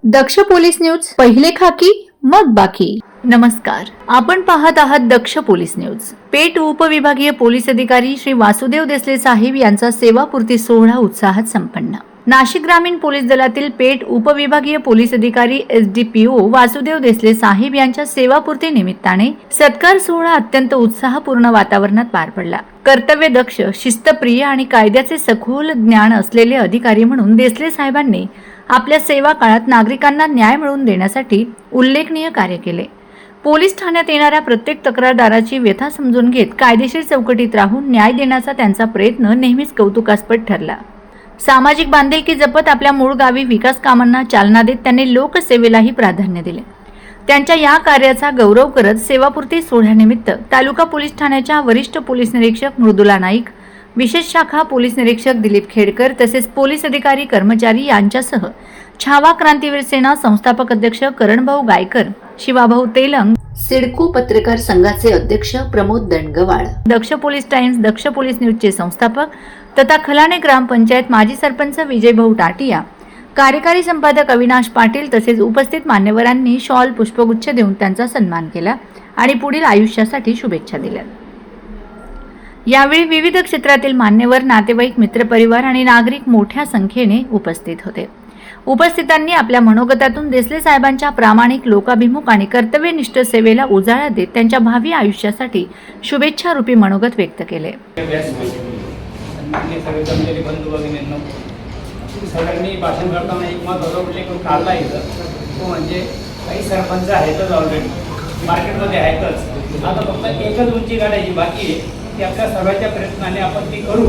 दक्ष police news, पहिले खाकी मग बाकी। नमस्कार, आपण पाहत आहात दक्ष पोलीस न्यूज। पेठ उपविभागीय पोलीस अधिकारी श्री वासुदेव देसले साहेब यांचा सेवापूर्ती सोहळा उत्साहात संपन्न। नाशिक ग्रामीण पोलीस दलातील पेठ उपविभागीय पोलीस अधिकारी SDPO वासुदेव देसले साहेब यांच्या सेवापूर्ती निमित्ताने सत्कार सोहळा अत्यंत उत्साहपूर्ण वातावरणात पार पडला। कर्तव्यदक्ष, शिस्तप्रिय आणि कायद्याचे सखोल ज्ञान असलेले अधिकारी म्हणून देसले साहेबांनी आपल्या सेवा काळात नागरिकांना न्याय मिळवून देण्यासाठी उल्लेखनीय कार्य केले। पोलीस ठाण्यात येणाऱ्या प्रत्येक तक्रारदाराची व्यथा समजून घेत कायदेशीर चौकटीत राहून न्याय देण्याचा त्यांचा प्रयत्न नेहमीच कौतुकास्पद ठरला। सामाजिक बांधिलकी जपत आपल्या मूळ गावी विकास कामांना चालना देत त्यांनी लोकसेवेलाही प्राधान्य दिले। त्यांच्या या कार्याचा गौरव करत सेवापूर्ती सोहळ्यानिमित्त तालुका पोलीस ठाण्याच्या वरिष्ठ पोलीस निरीक्षक मृदुला नाईक, विशेष शाखा पोलीस निरीक्षक दिलीप खेडकर तसेच पोलीस अधिकारी कर्मचारी यांच्यासह छावा क्रांतीवीर सेना संस्थापक अध्यक्ष करणभाऊ गायकर, शिवाभाऊ तेलंग, सिडको पत्रकार संघाचे अध्यक्ष प्रमोद दंडगवाळ, दक्ष पोलीस टाइम्स, दक्ष पोलीस न्यूजचे संस्थापक तथा खलाणे ग्रामपंचायत माजी सरपंच विजयभाऊ टाटिया, कार्यकारी संपादक अविनाश पाटील तसेच उपस्थित मान्यवरांनी शॉल, पुष्पगुच्छ देऊन त्यांचा सन्मान केला आणि पुढील आयुष्यासाठी शुभेच्छा दिल्या। यावेळी विविध क्षेत्रातील मान्यवर, नातेवाईक, मित्रपरिवार आणि नागरिक मोठ्या संख्येने उपस्थित होते। उपस्थितांनी आपल्या मनोगतातून देसले साहेबांच्या प्रामाणिक, लोकाभिमुख आणि कर्तव्यनिष्ठ सेवेला उजाळा देत त्यांच्या भावी आयुष्यासाठी शुभेच्छा रूपी मनोगत व्यक्त केले। सगळ्यांनी भाषण करताना एक महत्त्वाचा उल्लेख काढला इथं, तो म्हणजे काही सरपंच आहेतच ऑलरेडी मार्केटमध्ये आहेतच, आता फक्त एकच उंची काढायची बाकी आहे की आपल्या सर्वांच्या प्रयत्नाने आपण ती करू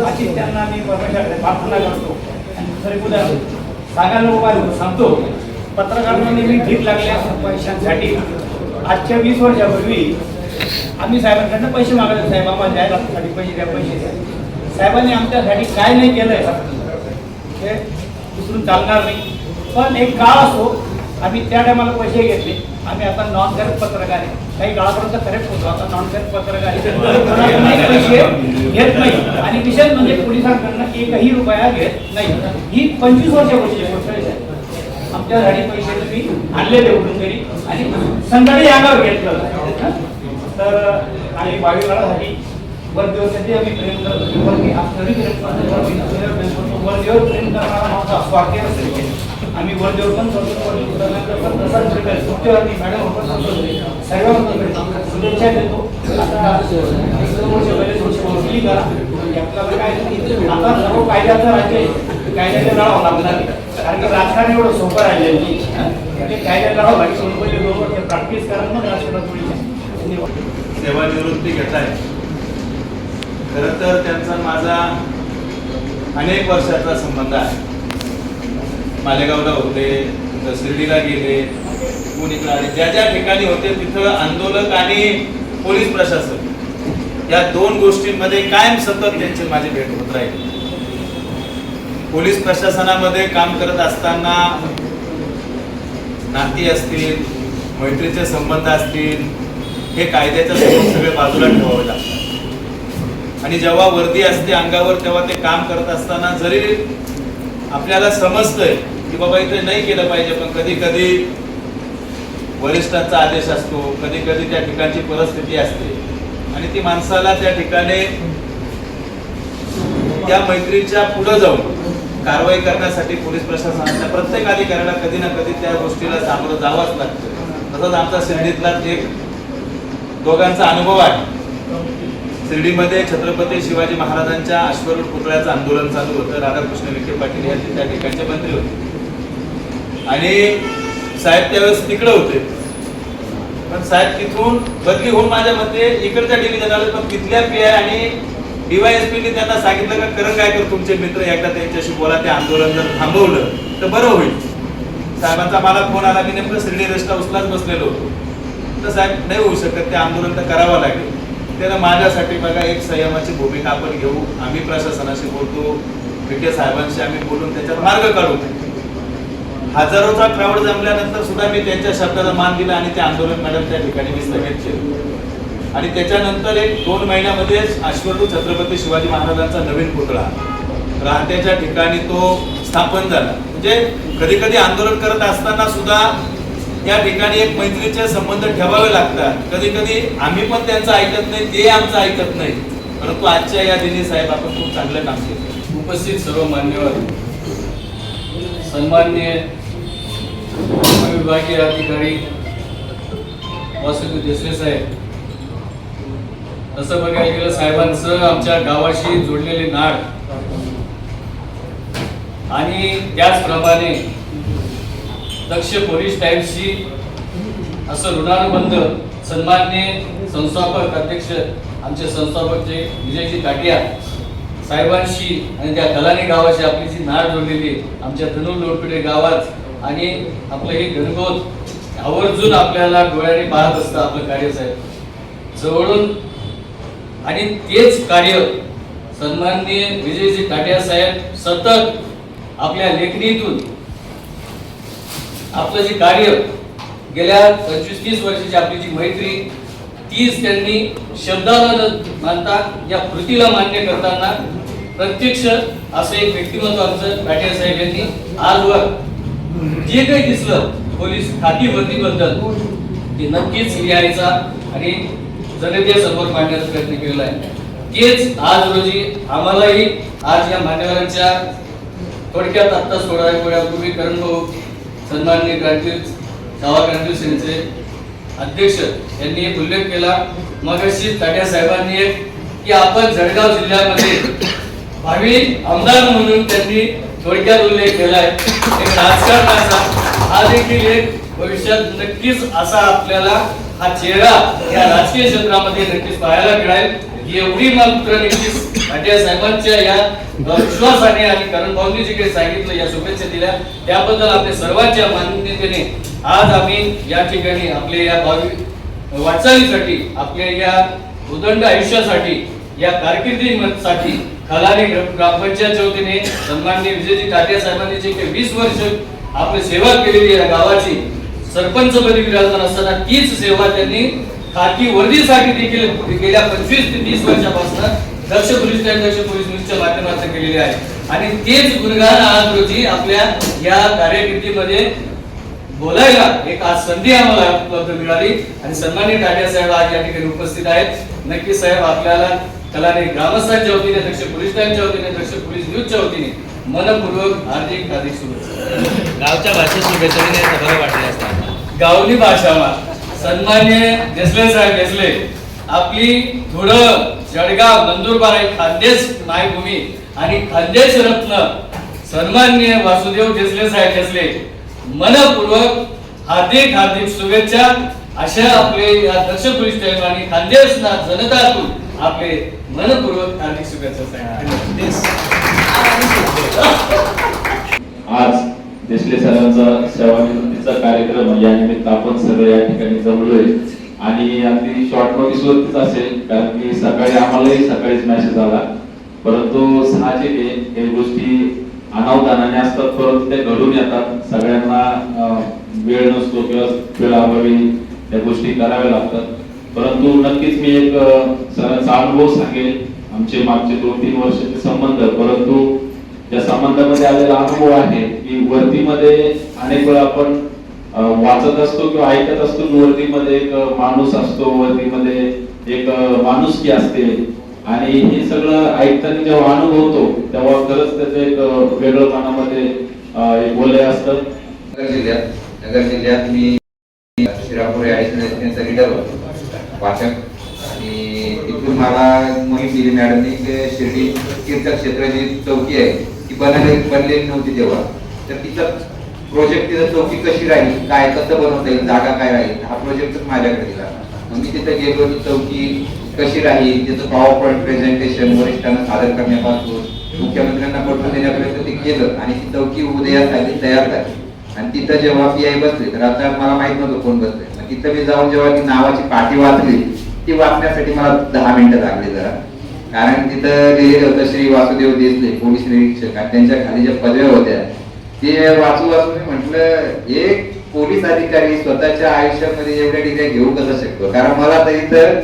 अशी त्यांना मी परमेश्वराकडे प्रार्थना करतो। आणि दुसरे उदाहरण सांगायला उभा सांगतो, पत्रकारांनी मी भीक लागल्या पैशांसाठी आजच्या 20 वर्षापूर्वी आम्ही साहेबांकडनं पैसे मागायचो, साहेब आम्हाला जाहिरातीसाठी पैसे द्या, पैसे द्या। साहेबांनी आमच्यासाठी काय नाही केलंय हे दुसरून चालणार नाही, पण एक काळ असो आम्ही त्या टायमाला पैसे घेतले। आम्ही आता नॉन करेक्ट पत्रकार आहे, काही काळापर्यंत करेक्ट होतो, आता नॉन करेक्ट पत्रकार पैसे घेत नाही आणि विशेष म्हणजे पोलिसांकडनं एकही रुपया घेत नाही। ही 25 वर्षापूर्वीची गोष्ट आहे। आमच्यासाठी पैसे तुम्ही आणलेले उठून घरी आणि संध्याकाळी अंगावर घेतलं तर आणि 22 वेळासाठी वर्दीवरती आम्ही प्रेम करतो, वर्दीवर प्रेम करणारा माझा स्वार्थी असेल आम्ही वर्दीवर पण शुभेच्छा देतो। आता सर्व कायद्याचं राज्य आहे, कायद्याला लढावं लागणार कारण की राजकारण एवढं सोपं राहिलेलं नाही, कायद्याला लढावं लागेल, प्रॅक्टिस करा मग राजकारणात सेवानिवृत्ती घेत आहे। खरं तर त्यांचा माझा अनेक वर्षाचा संबंध आहे। मालेगावला होते, शिर्डीला गेले, पुणेला आले, ज्या ज्या ठिकाणी होते तिथं आंदोलक आणि पोलीस प्रशासन या दोन गोष्टींमध्ये कायम सतत त्यांची माझी भेट होत राहील। पोलीस प्रशासनामध्ये काम करत असताना नाती असतील, मैत्रीचे संबंध असतील, हे कायद्याच्या समोर सगळे बाजूला ठेवावे लागतात आणि जेव्हा वर्दी असते अंगावर तेव्हा ते काम करत असताना जरी आपल्याला समजतंय की बाबा इथे नाही केलं पाहिजे, पण कधी कधी वरिष्ठांचा आदेश असतो, कधी कधी त्या ठिकाणची परिस्थिती असते आणि ती माणसाला त्या ठिकाणी त्या मैत्रीच्या पुढे जाऊन कारवाई करण्यासाठी पोलीस प्रशासनाच्या प्रत्येक अधिकाऱ्याला कधी ना कधी त्या गोष्टीला सामोरं जावंच लागतं। तसंच आमचा शिर्डीतला एक दोघांचा अनुभव आहे। शिर्डीमध्ये छत्रपती शिवाजी महाराजांच्या अश्वरूढ पुतळ्याचं आंदोलन चालू होतं, राधाकृष्ण विखे पाटील हे त्या ठिकाणचे मंत्री होते आणि साहेब त्यावेळेस तिकडे होते, पण साहेब तिथून बदली होऊन माझ्या मते इकडच्या डिव्हिजन आले, पण तिथल्या PI आणि DYSPने त्यांना सांगितलं का करण काय कर तुमचे मित्र एकदा त्यांच्याशी बोला, ते आंदोलन जर थांबवलं तर बरं होईल। साहेबांचा मला फोन आला, मी नेमकं शिर्डी रेस्ट हाऊसलाच बसलेलो होतो, तर साहेब नाही होऊ शकत, ते आंदोलन तर करावं लागेल। त्यानं माझ्यासाठी बघा एक संयमाची भूमिका आपण घेऊ, आम्ही प्रशासनाशी बोलतो, विखे साहेबांशी आम्ही बोलून त्याच्यात मार्ग काढू। हजारोचा क्राऊड जमल्यानंतर सुद्धा मी त्यांच्या शब्दाला मान दिला आणि ते आंदोलन मॅडम त्या ठिकाणी मी स्थगित केलं आणि त्याच्यानंतर 1-2 महिन्यामध्ये अश्वरूढ छत्रपती शिवाजी महाराजांचा नवीन पुतळा राहत्याच्या ठिकाणी तो स्थापन झाला. म्हणजे कधी कधी आंदोलन करत असताना सुद्धा या ठिकाणी एक मैत्रीचे संबंध ठेवावे लागतात. कधी कधी आम्ही पण त्यांचं ऐकत नाही, ते आमचं ऐकत नाही. परंतु आजच्या या दिनी साहेब आपण खूप चांगलं काम केलं. उपस्थित सर्व मान्यवर, सन्माननीय विभागीय अधिकारी वासुदेव देसले साहेब, तसं बघायला गेलं साहेबांचं आमच्या गावाशी जोडलेले नाळ आणि त्याचप्रमाणे दक्ष पोलीस टाइम्सशी असं ऋणानुबंध सन्माननीय संस्थापक अध्यक्ष आमचे संस्थापक जे विजयजी टाकिया साहेबांशी आणि त्या कलानी गावाशी आपली जी नाळ जोडलेली आमच्या धनुर लोटपिडे गावात आणि आपलं हे घनगोत आवर्जून आपल्याला डोळ्याने पाहत असतं आपलं कार्य साहेब जवळून. आणि तेच कार्य सन्माननीय विजयजी टाकिया साहेब सतत आपल्या लेखणीतून आपलं जे कार्य गेल्या 25-30 वर्षाची आपली जी मैत्री तीच त्यांनी शब्दाला न मानता या कृतीला मान्य करताना प्रत्यक्ष असं एक व्यक्तिमत्व आमचं टाकिया साहेब यांनी आजवर जे काही दिसलं पोलीस खाती भरतीबद्दल ते नक्कीच लिहायचा आणि जनतेसमोर मांडण्याचा प्रयत्न केलेला आहे. तेच आज रोजी आम्हालाही आज या मान्यवरांच्या थोडक्यात आत्ता थोड्या वेळापूर्वी करण भाऊ सन्माननीय गावा क्रांती सेनेचे अध्यक्ष यांनी एक उल्लेख केला मगाशी टाकिया साहेबांनी एक की आपण जळगाव जिल्ह्यामध्ये भावी आमदार म्हणून त्यांनी थोडक्यात उल्लेख केलाय. एक राजकारणाचा हा देखील एक भविष्यात नक्कीच असा आपल्याला हा चेहरा या राजकीय क्षेत्रामध्ये नक्कीच पाहायला मिळेल. एवढी मात्र नक्कीच टाकिया साहेबांच्या या विश्वासाने आणि करण भाऊंनी जे काही सांगितलं या शुभेच्छा दिल्या त्याबद्दल आपल्या सर्वांच्या मान्यतेने आज आम्ही या ठिकाणी आपल्या या भावी वाटचालीसाठी आपल्या या उदंड आयुष्यासाठी या कारकिर्दीसाठी खलानी ग्रामपंचायतच्या वतीने सन्माननीय विजयजी टाकिया साहेबांनी जे काही 20 वर्ष आपली सेवा केलेली आहे गावाची सरपंच पदी विराजमान असताना तीच सेवा त्यांनी खाकी वर्दीसाठी देखील गेल्या 25 ते 30 वर्षापासून दक्ष पोलीस न्यूजच्या माध्यमातून केलेले आहे. आणि तेच गुणगान आज रोजी आपल्या या कार्यकिर्दीमध्ये बोलायला एक आज संधी आम्हाला उपलब्ध मिळाली आणि सन्माननीय टाकिया साहेब आज या ठिकाणी उपस्थित आहेत. नक्की साहेब आपल्याला कलाने ग्रामस्थांच्या वतीने दक्ष पोलीस टाइमच्या वतीने दक्ष पोलीस न्यूजच्या वतीने मनपूर्वक हार्दिक शुभेच्छा. गावच्या भाषेत शुभेच्छा देण्याचं बरं वाटलं असतं. गावली भाषामा सन्मान्य देसले साहेब देसले आपली धुळं जळगाव नंदुरबार ही खानदेश मायभूमी आणि खानदेश रत्न सन्मान्य वासुदेव देसले साहेब देसले मनपूर्वक हार्दिक शुभेच्छा. अशा आपले या दक्ष पोलीस टाइम आणि खानदेश जनतातून आपले मनपूर्वक हार्दिक शुभेच्छा साहेब. आज देसले सरांचा सेवानिवृत्तीचा कार्यक्रम या निमित्त आपण सगळे या ठिकाणी जमलोय आणि अगदी शॉर्ट नोटीस वरतीच असेल कारण की सकाळी आम्हालाही सकाळीच मेसेज आला. परंतु साहजिक आहे काही गोष्टी अनावधानाने असतात परंतु ते घडून येतात. सगळ्यांना वेळ नसतो किंवा वेळाभावी त्या गोष्टी कराव्या लागतात. परंतु नक्कीच मी एक सरांचा अनुभव सांगेल. आमचे मागचे 2-3 वर्षाचे संबंध परंतु त्या संबंधामध्ये आलेला अनुभव आहे की वर्दीमध्ये अनेक वेळा आपण वाचत असतो किंवा ऐकत असतो की वर्दीमध्ये एक माणूस असतो, वर्दीमध्ये एक माणुसकी असते आणि हे सगळं ऐकताना जेव्हा अनुभवतो तेव्हा खरंच त्याचं एक वेगळं मनामध्ये एक वलय असतं. नगर जिल्ह्यात मी श्रीरामपूर त्यांचा लीडर होतो वाचक आणि तिथून मला मोहीम दिली मॅडमनी की शिर्डी तीर्थक्षेत्राची चौकी आहे ती बनलेली नव्हती तेव्हा तर तिचा प्रोजेक्ट तिथं चौकी कशी राहील काय कसं बनवता येईल जागा काय राहील हा प्रोजेक्ट माझ्याकडे दिला. मी तिथे गेलो ती चौकी कशी राहील तिचं पॉवर पॉईंट प्रेझेंटेशन वरिष्ठांना सादर करण्यापासून मुख्यमंत्र्यांना पटवून देण्यापर्यंत ते केलं आणि ती चौकी उदयासाठी तयार झाली. आणि तिथं जेव्हा PI बसले तर आता मला माहित नव्हतं कोण बसले मग तिथं मी जाऊन जेव्हा ती नावाची पाटी वाचली ती वाचण्यासाठी मला 10 मिनिटं लागली जरा कारण तिथं लिहिलेलं होतं श्री वासुदेव देसले पोलीस निरीक्षक आणि त्यांच्या खाली ज्या पदव्या होत्या ते वाचून मी म्हटलं एक पोलीस अधिकारी स्वतःच्या आयुष्यामध्ये एवढ्या डिग्र्या घेऊ कसं शकतो कारण मला तर इथं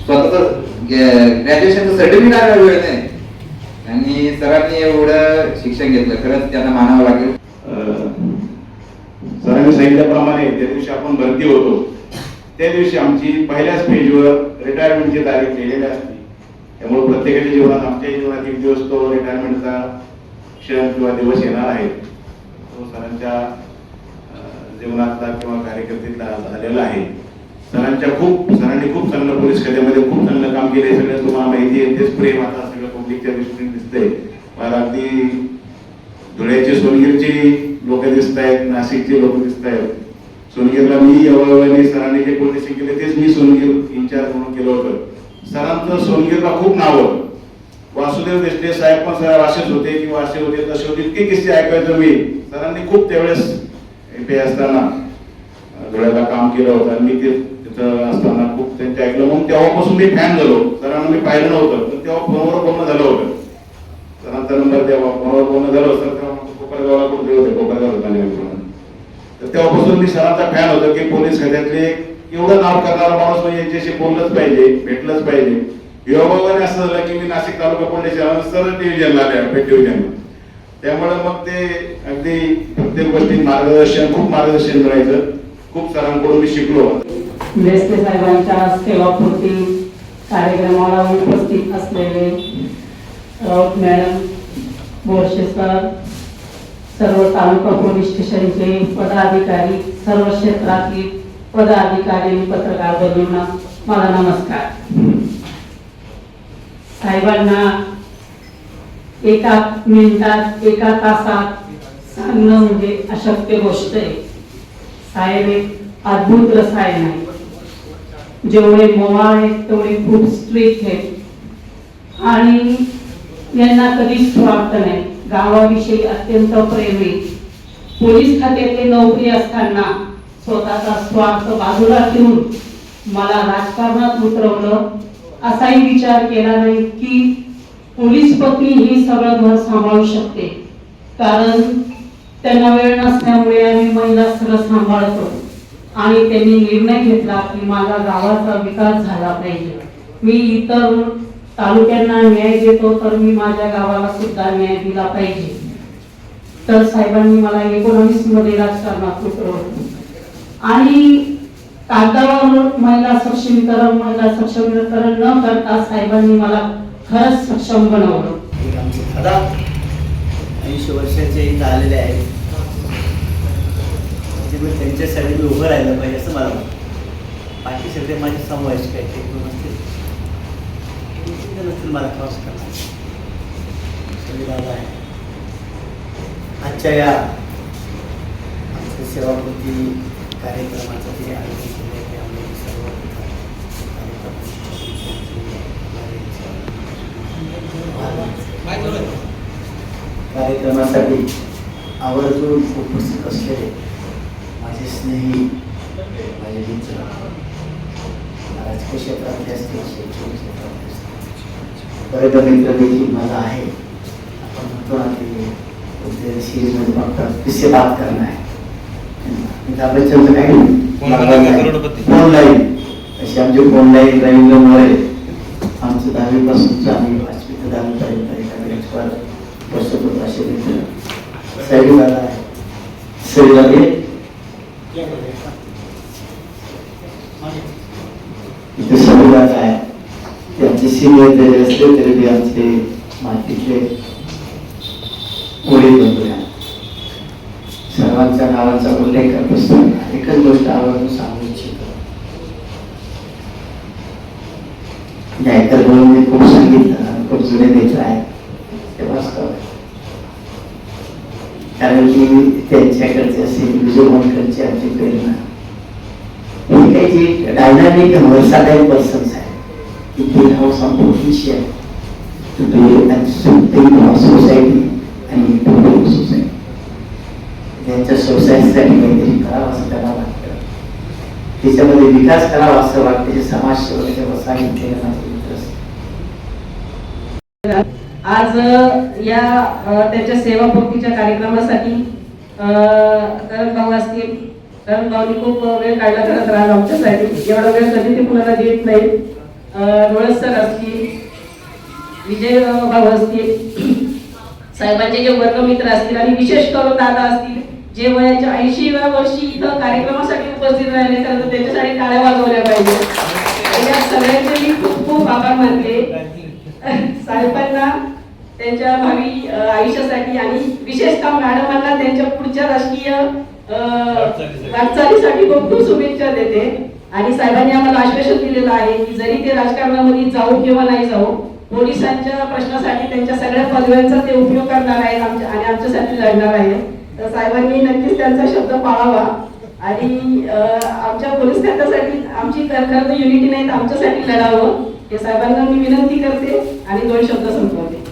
स्वतःच ग्रॅज्युएशनचं सर्टिफिकेट वेळ नाही आणि सरांनी एवढं शिक्षण घेतलं, खरंच त्यांना मानावं लागेल. सरांनी सांगितल्याप्रमाणे त्या दिवशी आपण भरती होतो त्या दिवशी आमची पहिल्याच पेजवर रिटायरमेंटची तारीख लिहिलेली असते. त्यामुळे प्रत्येकाच्या जीवनात, आमच्या जीवनात एक दिवस तो रिटायरमेंटचा क्षण किंवा दिवस येणार आहे. तो सरांच्या जीवनातला किंवा कार्यकर्त्यातला झालेला आहे. सरांनी खूप चांगलं पोलीस खात्यामध्ये खूप चांगलं काम केले. सगळं तुम्हाला माहिती आहे. तेच प्रेम आता सगळं पब्लिकच्या दृष्टीने दिसतंय. मला अगदी धुळ्याची, सोनगीरची लोक दिसत आहेत, नाशिकचे लोक दिसत आहेत. सोनगीरला मी एवढ्या सरांनी जे पोलिसिंग केले तेच मी सोनगीर इन्चार्ज म्हणून केलं होतं. सरांचं सोनगीरला खूप नाव होतं. वासुदेव देशले साहेब पण सर असेच होते किंवा असे होते तसे होते, इतके किस्से ऐकायचो मी. सरांनी खूप त्यावेळेस इथे असताना धुळ्याला काम केलं होतं आणि मी तिथं असताना खूप त्यांचे ऐकलं. मग तेव्हापासून मी फॅन झालो. सरांना मी पाहिलं नव्हतं पण तेव्हा फोनवर बोलणं झालं होतं. सरांचा नंबर तेव्हा फोनवर बोलणं झालं होतं. तेव्हा कोपरगावला कुठे होते, कोपरगाव होता म्हणून. तर तेव्हापासून मी सरांचा फॅन होतो की पोलीस खात्यातले एवढं नाव करणारा माणूस म्हणजे यांच्याशी बोललंच पाहिजे, भेटलंच पाहिजे. योगाने असं झालं की मी नाशिक तालुका पोलीस सरळ डिव्हिजनला आल्या, पेट डिव्हिजनला. त्यामुळे मग ते अगदी प्रत्येक गोष्टीत खूप मार्गदर्शन मिळायचं. खूप सरांकडून मी शिकलो. देसले साहेबांच्या सेवापूर्ती कार्यक्रमाला उपस्थित असलेले राऊत मॅडम, बोरशे सर, सर्व तालुका पोलीस स्टेशनचे पदाधिकारी, सर्व क्षेत्रातील पदाधिकारी, पत्रकार बंधूंना माझा नमस्कार. साहेबांना एका मिनिटात, एका तासात सांगणं म्हणजे अशक्य गोष्ट आहे. साहेब एक अद्भुत रसायन आहे. जेवढे मवाळ आहेत तेवढे खूप स्ट्रिक्ट आहेत आणि यांना कधीच स्वार्थ नाही. गावाविषयी अत्यंत प्रेम आहे. पोलीस खात्यातली नोकरी असताना स्वतःचा स्वार्थ बाजूला ठेवून मला राजकारणात उतरवलं. असाही विचार केला नाही की पोलीस पत्नी ही सगळं घर सांभाळू शकते, कारण त्यांना वेळ नसल्यामुळे आम्ही महिला सगळं सांभाळतो. आणि त्यांनी निर्णय घेतला की माझा गावाचा विकास झाला पाहिजे. मी इतर तालुक्यांना न्याय देतो तर मी माझ्या गावाला सुद्धा न्याय दिला पाहिजे. तर साहेबांनी मला 19 मध्ये राजकारणात उतरवलं आणि कागदावर महिला सक्षमीकरण न करता साहेबांनी मला खरंच सक्षम बनवलं. आमचे दादा 80 वर्षाचे इथं आलेले आहेत. त्याच्यामुळे त्यांच्यासाठी मी उभं राहिलं पाहिजे असं मला वाटतं. बाकी सगळे माझे समवायचे काही ते कोण असतील नसतील मला क्रॉस करणार. सगळे दादा आहे. आजच्या या आमच्या सेवापूर्ती कार्यक्रमाचं जे आयोजन केलं आहे त्यामुळे सर्व कार्यक्रमासाठी आवर्जून उपस्थित असलेले माझे स्नेही, माझे मित्र, राजकीय क्षेत्रातले असतील, शैक्षणिक क्षेत्रातले असतील, बरेच मित्र देखील माझा आहे. आपण म्हणतो ना की सिरीजमध्ये फक्त किस्से बात करना है, अमिताभ काय फोन लाईन अशी आमची फोन लाईन रवींद्र मोरे आमचं 10वी पासूनचं आम्ही 5वी ते 10वी पर्यंत एका बेंचवर बसत होतो. असे मित्र सैली दादा आहे, सैलागे इथे सैली दादा आहे. ते आमचे सिनियर जरी असले तरी बी आमचे मातीतले ओळी बंधू आहे. सर्वांच्या नावांचा उल्लेख करत असताना एकच गोष्ट आवर्जून सांगू इच्छितो. गायकर म्हणून मी खूप सांगितलं, खूप जुने मित्र आहेत ते वास्तव आहे. कारण की त्यांच्याकडचे असेल विजय मोडकरची आमची प्रेरणा ही काही जी डायनामिक वर्साटाईल पर्सन्स आहे की they have some potential to do and something for society आणि टू डू सोसायटी. त्यांच्या सोसायटीसाठी काहीतरी करावं असं त्यांना वाटतं, त्याच्यामध्ये विकास करावा असं वाटतं. जे समाजसेवेच्या वसाहतीतले माझे मित्र आज या त्याच्या सेवापूर्तीच्या कार्यक्रमासाठी करण भाऊ असतील, करण भाऊनी खूप वेळ काढला करत राहिला आमच्यासाठी. एवढा वेळ कधी ते कुणाला देत नाही. डोळस सर असतील, विजय भाऊ असतील, साहेबांचे जे वर्गमित्र असतील आणि विशेष करून दादा असतील जे वयाच्या 80व्या वर्षी इथं कार्यक्रमासाठी उपस्थित राहिले तर त्यांच्यासाठी टाळ्या वाजवल्या पाहिजे. या सगळ्यांचे मी खूप खूप आभार मानते साहेबांना त्यांच्या भावी आयुष्यासाठी आणि विशेषतः मॅडमांना त्यांच्या पुढच्या राजकीय वाटचालीसाठी खूप खूप शुभेच्छा देते. आणि साहेबांनी आम्हाला आश्वासन दिलेलं आहे की जरी ते राजकारणामध्ये जाऊ किंवा नाही जाऊ पोलिसांच्या प्रश्नासाठी त्यांच्या सगळ्या पदव्यांचा ते उपयोग करणार आहेत आणि आमच्यासाठी लढणार आहेत. तर साहेबांनी नक्कीच त्यांचा शब्द पाळावा आणि आमच्या पोलीस खात्यासाठी आमची खरं तर युनिटी नाही तर आमच्यासाठी लढावं हे साहेबांना मी विनंती करते आणि 2 शब्द संपवते.